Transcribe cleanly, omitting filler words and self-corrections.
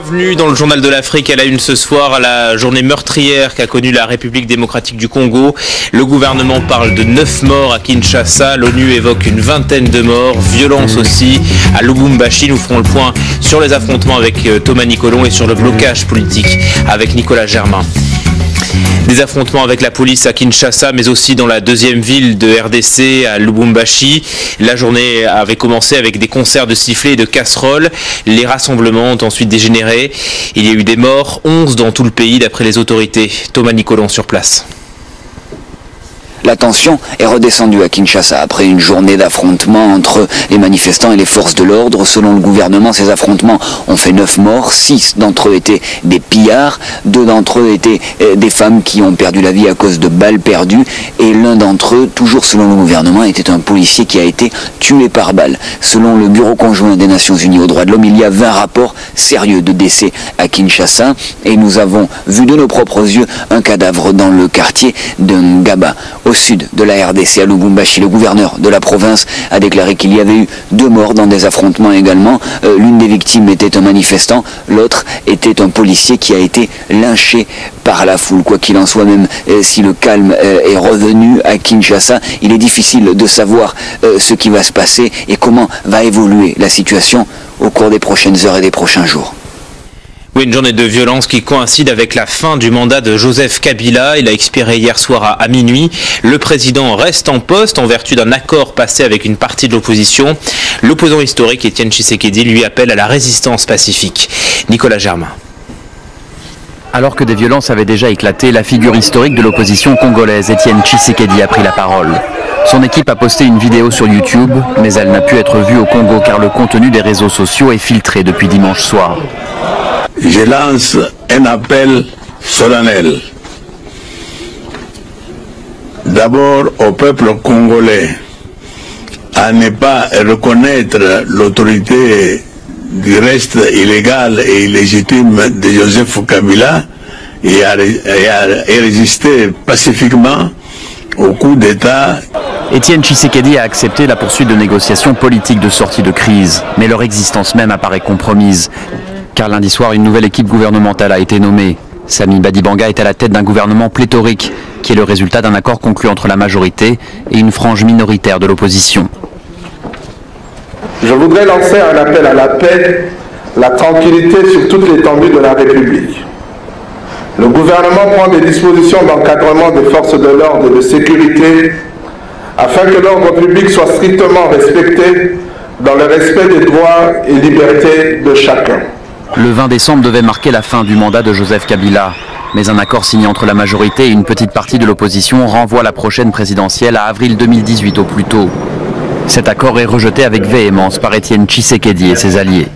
Bienvenue dans le journal de l'Afrique à la une ce soir, à la journée meurtrière qu'a connue la République démocratique du Congo. Le gouvernement parle de 9 morts à Kinshasa, l'ONU évoque une vingtaine de morts, violence aussi à Lubumbashi. Nous ferons le point sur les affrontements avec Thomas Nicolon et sur le blocage politique avec Nicolas Germain. Des affrontements avec la police à Kinshasa, mais aussi dans la deuxième ville de RDC, à Lubumbashi. La journée avait commencé avec des concerts de sifflets et de casseroles. Les rassemblements ont ensuite dégénéré. Il y a eu des morts, 11 dans tout le pays d'après les autorités. Thomas Nicolon sur place. La tension est redescendue à Kinshasa après une journée d'affrontements entre les manifestants et les forces de l'ordre. Selon le gouvernement, ces affrontements ont fait 9 morts, 6 d'entre eux étaient des pillards, 2 d'entre eux étaient des femmes qui ont perdu la vie à cause de balles perdues, et l'un d'entre eux, toujours selon le gouvernement, était un policier qui a été tué par balle. Selon le Bureau conjoint des Nations Unies aux droits de l'homme, il y a 20 rapports sérieux de décès à Kinshasa, et nous avons vu de nos propres yeux un cadavre dans le quartier de Ngaba, au sud de la RDC à Lubumbashi. Le gouverneur de la province a déclaré qu'il y avait eu 2 morts dans des affrontements également. L'une des victimes était un manifestant, l'autre était un policier qui a été lynché par la foule. Quoi qu'il en soit, même si le calme est revenu à Kinshasa, il est difficile de savoir ce qui va se passer et comment va évoluer la situation au cours des prochaines heures et des prochains jours. Oui, une journée de violence qui coïncide avec la fin du mandat de Joseph Kabila. Il a expiré hier soir à minuit. Le président reste en poste en vertu d'un accord passé avec une partie de l'opposition. L'opposant historique, Étienne Tshisekedi, lui appelle à la résistance pacifique. Nicolas Germain. Alors que des violences avaient déjà éclaté, la figure historique de l'opposition congolaise, Étienne Tshisekedi, a pris la parole. Son équipe a posté une vidéo sur YouTube, mais elle n'a pu être vue au Congo car le contenu des réseaux sociaux est filtré depuis dimanche soir. Je lance un appel solennel. D'abord au peuple congolais à ne pas reconnaître l'autorité du reste illégal et illégitime de Joseph Kabila et à résister pacifiquement au coup d'État. Étienne Tshisekedi a accepté la poursuite de négociations politiques de sortie de crise, mais leur existence même apparaît compromise. Car lundi soir, une nouvelle équipe gouvernementale a été nommée. Sami Badibanga est à la tête d'un gouvernement pléthorique, qui est le résultat d'un accord conclu entre la majorité et une frange minoritaire de l'opposition. Je voudrais lancer un appel à la paix, la tranquillité sur toute l'étendue de la République. Le gouvernement prend des dispositions d'encadrement des forces de l'ordre et de sécurité afin que l'ordre public soit strictement respecté dans le respect des droits et libertés de chacun. Le 20 décembre devait marquer la fin du mandat de Joseph Kabila. Mais un accord signé entre la majorité et une petite partie de l'opposition renvoie la prochaine présidentielle à avril 2018 au plus tôt. Cet accord est rejeté avec véhémence par Étienne Tshisekedi et ses alliés.